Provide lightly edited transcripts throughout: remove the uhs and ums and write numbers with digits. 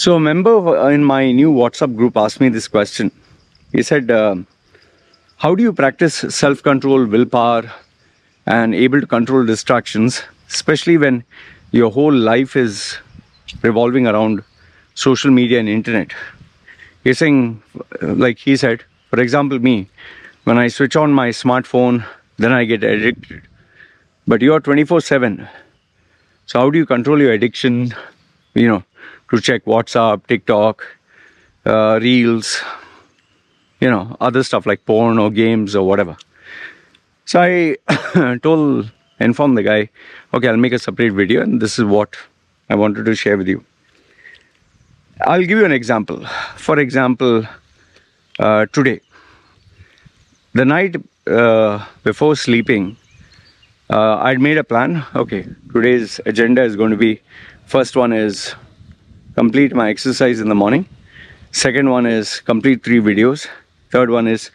So a member in my new WhatsApp group asked me this question. He said, how do you practice self-control, willpower, and able to control distractions, especially when your whole life is revolving around social media and internet? He's saying, like he said, for example, me, when I switch on my smartphone, then I get addicted. But you're 24/7. So how do you control your addiction, to check WhatsApp, TikTok, Reels, other stuff like porn or games or whatever. So I informed the guy, okay, I'll make a separate video and this is what I wanted to share with you. I'll give you an example. For example, today, the night before sleeping, I'd made a plan. Okay, today's agenda is going to be, first one is complete my exercise in the morning. Second one is complete 3 videos. Third one is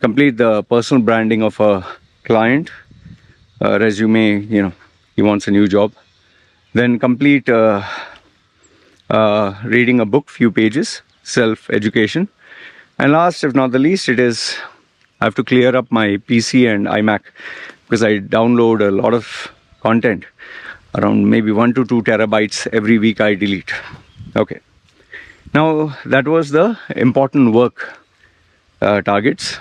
complete the personal branding of a client, resume, he wants a new job. Then complete reading a book, few pages, self-education. And last, if not the least, it is I have to clear up my PC and iMac because I download a lot of content, around maybe 1 to 2 terabytes every week I delete. Okay. Now, that was the important work targets.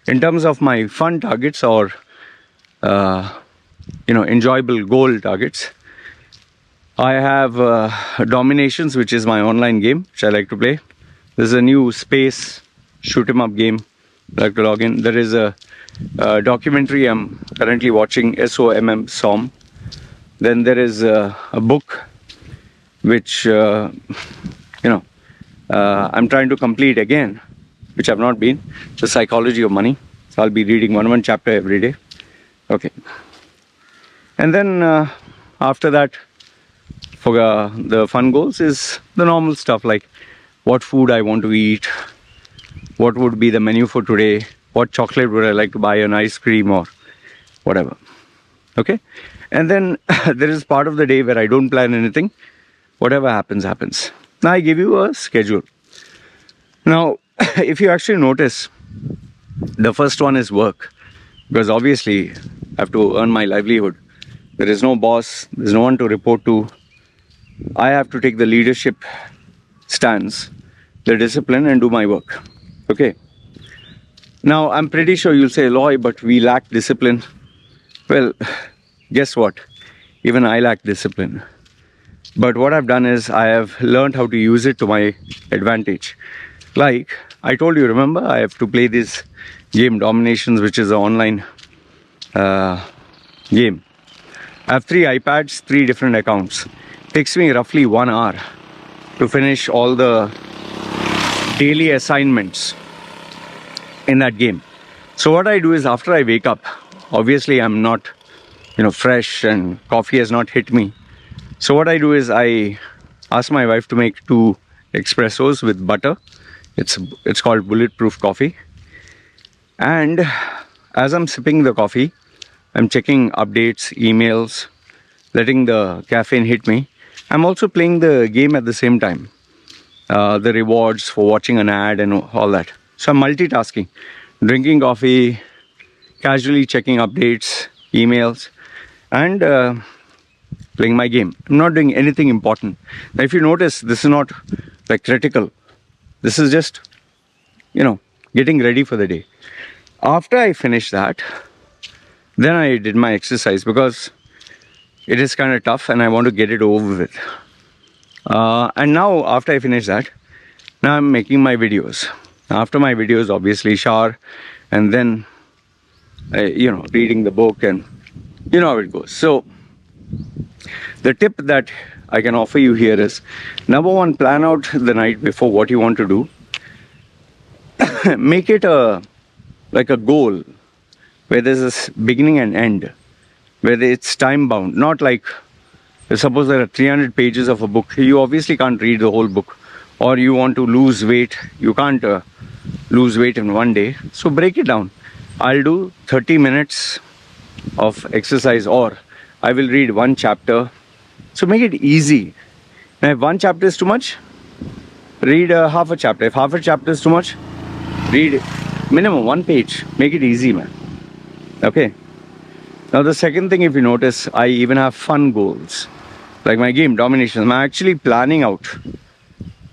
In terms of my fun targets or, enjoyable goal targets, I have Dominations, which is my online game, which I like to play. There's a new space shoot 'em up game I like to log in. There is a documentary I'm currently watching, SOM. Then there is a book which I'm trying to complete again, which I've not been, The Psychology of Money. So I'll be reading one chapter every day. Okay. And then after that, for the fun goals is the normal stuff like what food I want to eat, what would be the menu for today, what chocolate would I like to buy, an ice cream or whatever. Okay. And then there is part of the day where I don't plan anything. Whatever happens, happens. Now I give you a schedule. Now, if you actually notice, the first one is work. Because obviously, I have to earn my livelihood. There is no boss. There's no one to report to. I have to take the leadership stance, the discipline, and do my work. Okay. Now, I'm pretty sure you'll say, Loy, but we lack discipline. Well, guess what? Even I lack discipline. But what I've done is I have learned how to use it to my advantage. Like I told you, remember, I have to play this game Dominations, which is an online game. I have 3 iPads, 3 different accounts. It takes me roughly 1 hour to finish all the daily assignments in that game. So what I do is after I wake up, obviously I'm not, fresh and coffee has not hit me. So what I do is I ask my wife to make 2 espressos with butter. It's called bulletproof coffee. And as I'm sipping the coffee, I'm checking updates, emails, letting the caffeine hit me. I'm also playing the game at the same time. The rewards for watching an ad and all that. So I'm multitasking, drinking coffee, casually checking updates, emails, and playing my game. I'm not doing anything important. Now, if you notice, this is not like critical. This is just, getting ready for the day. After I finish that, then I did my exercise because it is kind of tough and I want to get it over with. And now, after I finish that, now I'm making my videos. After my videos, obviously shower and then, reading the book and you know how it goes. So, the tip that I can offer you here is, number 1, plan out the night before what you want to do. Make it like a goal where there's a beginning and end, where it's time bound, not like, suppose there are 300 pages of a book. You obviously can't read the whole book. Or you want to lose weight. You can't lose weight in one day. So break it down. I'll do 30 minutes of exercise, or I will read 1 chapter. So make it easy. And if 1 chapter is too much, read half a chapter. If half a chapter is too much, read minimum 1 page. Make it easy, man. Okay. Now the second thing, if you notice, I even have fun goals. Like my game, domination. I'm actually planning out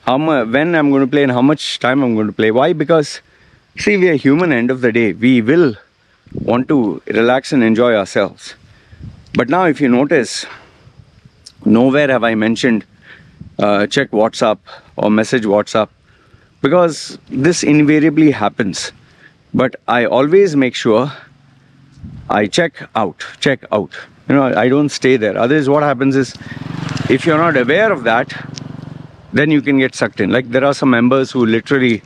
when I'm going to play and how much time I'm going to play. Why? Because, see, we are human end of the day. We will want to relax and enjoy ourselves. But now if you notice, nowhere have I mentioned check WhatsApp or message WhatsApp, because this invariably happens. But I always make sure I check out. I don't stay there. Otherwise, what happens is, if you're not aware of that, then you can get sucked in. Like there are some members who literally,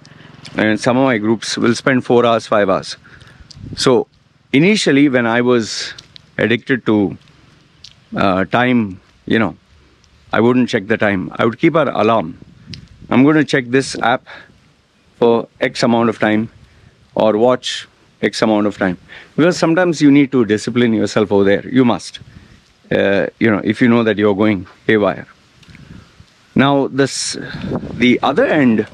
in some of my groups, will spend 4 hours, 5 hours. So initially, when I was addicted to time, I wouldn't check the time. I would keep an alarm. I'm going to check this app for X amount of time, or watch X amount of time. Because sometimes you need to discipline yourself over there. You must. If you know that you're going haywire. Now, the other end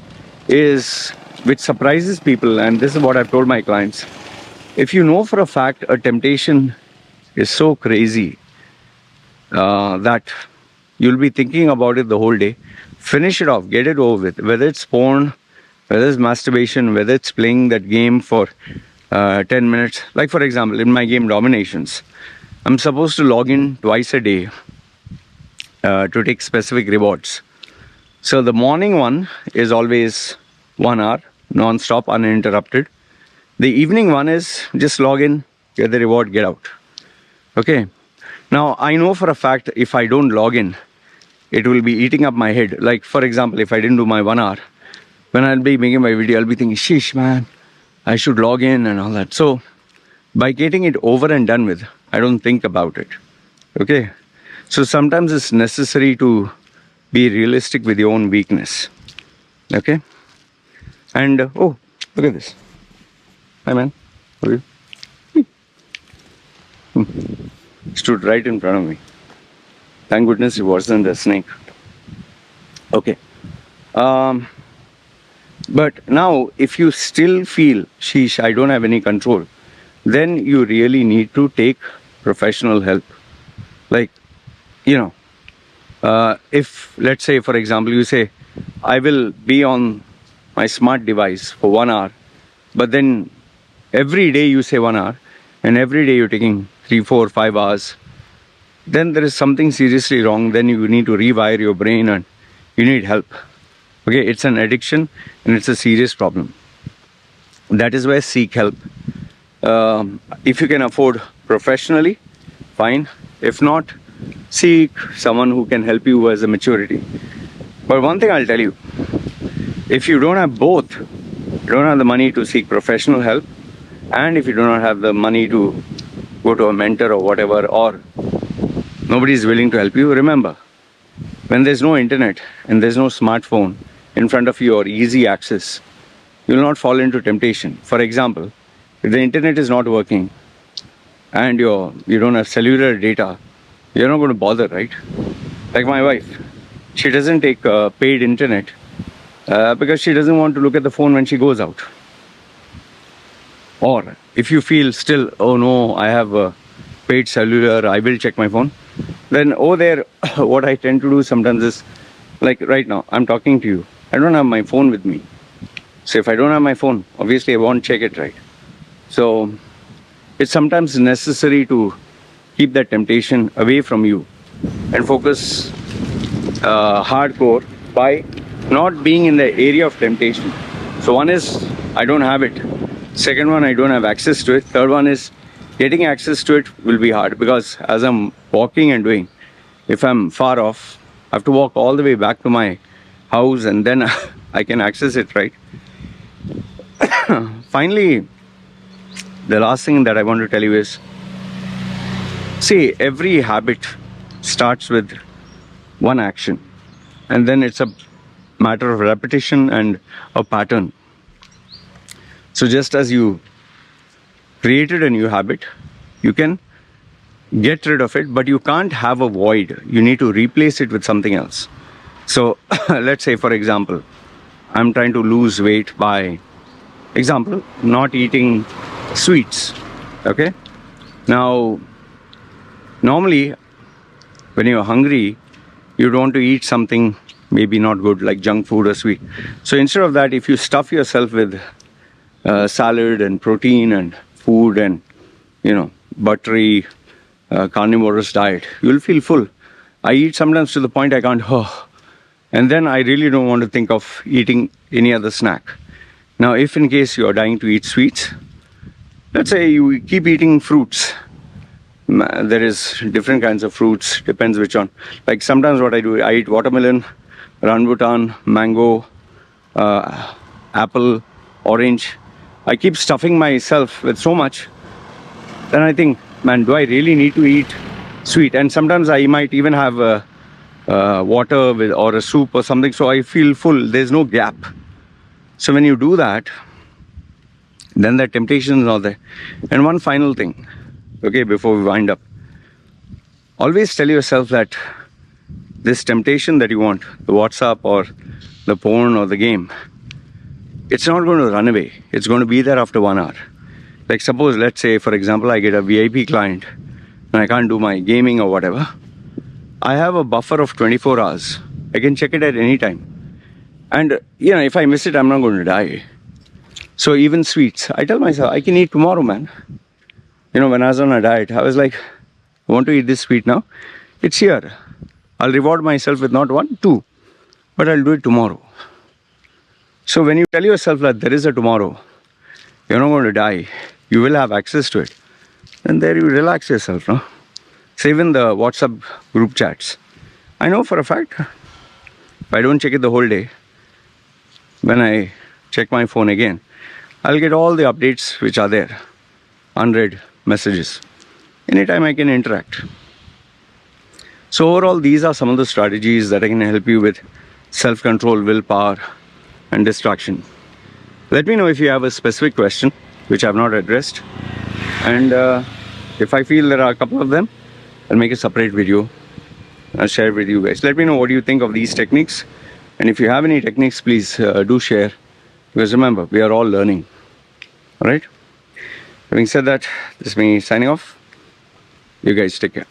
is, which surprises people, and this is what I've told my clients. If you know for a fact a temptation is so crazy that you'll be thinking about it the whole day, finish it off, get it over with. Whether it's porn, whether it's masturbation, whether it's playing that game for 10 minutes. Like for example, in my game Dominations, I'm supposed to log in twice a day to take specific rewards. So the morning one is always 1 hour, non-stop, uninterrupted. The evening one is just log in, get the reward, get out. Okay. Now, I know for a fact if I don't log in, it will be eating up my head. Like, for example, if I didn't do my 1 hour, when I'll be making my video, I'll be thinking, sheesh, man, I should log in and all that. So, by getting it over and done with, I don't think about it. Okay. So, sometimes it's necessary to be realistic with your own weakness. Okay. And, oh, look at this. Hi, man. How are you? Stood right in front of me. Thank goodness it wasn't a snake. Okay. But now, if you still feel, sheesh, I don't have any control, then you really need to take professional help. Like, if, let's say, for example, you say, I will be on my smart device for 1 hour, but then every day you say 1 hour, and every day you're taking 3, 4, 5 hours, then there is something seriously wrong. Then you need to rewire your brain and you need help. Okay, it's an addiction and it's a serious problem. That is why seek help. If you can afford professionally, fine. If not, seek someone who can help you as a maturity. But one thing I'll tell you, if you don't have both, you don't have the money to seek professional help, and if you do not have the money to go to a mentor or whatever, or nobody is willing to help you, remember, when there's no internet and there's no smartphone in front of you or easy access, you will not fall into temptation. For example, if the internet is not working and you don't have cellular data, you're not going to bother, right? Like my wife, she doesn't take paid internet because she doesn't want to look at the phone when she goes out. Or if you feel still, oh no, I have paid cellular, I will check my phone, then over there, what I tend to do sometimes is, like right now, I'm talking to you, I don't have my phone with me. So if I don't have my phone, obviously I won't check it, right? So it's sometimes necessary to keep that temptation away from you and focus hardcore by not being in the area of temptation. So one is, I don't have it. Second one, I don't have access to it. Third one is, getting access to it will be hard, because as I'm walking and doing, if I'm far off, I have to walk all the way back to my house and then I can access it, right? Finally, the last thing that I want to tell you is, see, every habit starts with one action, and then it's a matter of repetition and a pattern. So just as you created a new habit, you can get rid of it, but you can't have a void. You need to replace it with something else. So let's say, for example, I'm trying to lose weight by example, not eating sweets. Okay? Now, normally, when you're hungry, you don't want to eat something maybe not good like junk food or sweet. So instead of that, if you stuff yourself with salad and protein and food and, buttery carnivorous diet, you'll feel full. I eat sometimes to the point I can't, and then I really don't want to think of eating any other snack. Now, if in case you're dying to eat sweets, let's say you keep eating fruits. There is different kinds of fruits, depends which one. Like sometimes what I do, I eat watermelon, rambutan, mango, apple, orange. I keep stuffing myself with so much. Then I think, man, do I really need to eat sweet? And sometimes I might even have water with or a soup or something, so I feel full. There's no gap. So when you do that, then the temptation is not there. And one final thing, okay, before we wind up, always tell yourself that this temptation that you want, the WhatsApp or the porn or the game, it's not going to run away. It's going to be there after 1 hour. Like suppose, let's say, for example, I get a VIP client and I can't do my gaming or whatever. I have a buffer of 24 hours. I can check it at any time. And, if I miss it, I'm not going to die. So even sweets, I tell myself, I can eat tomorrow, man. When I was on a diet, I was like, I want to eat this sweet now. It's here. I'll reward myself with not 1, 2, but I'll do it tomorrow. So when you tell yourself that there is a tomorrow, you're not going to die, you will have access to it, then there you relax yourself, no? So even the WhatsApp group chats, I know for a fact, if I don't check it the whole day, when I check my phone again, I'll get all the updates which are there, unread messages. Anytime I can interact. So overall, these are some of the strategies that can help you with self-control, willpower, and distraction. Let me know if you have a specific question which I have not addressed. And if I feel there are a couple of them, I'll make a separate video and share with you guys. Let me know what you think of these techniques. And if you have any techniques, please do share. Because remember, we are all learning. Alright? Having said that, this is me signing off. You guys take care.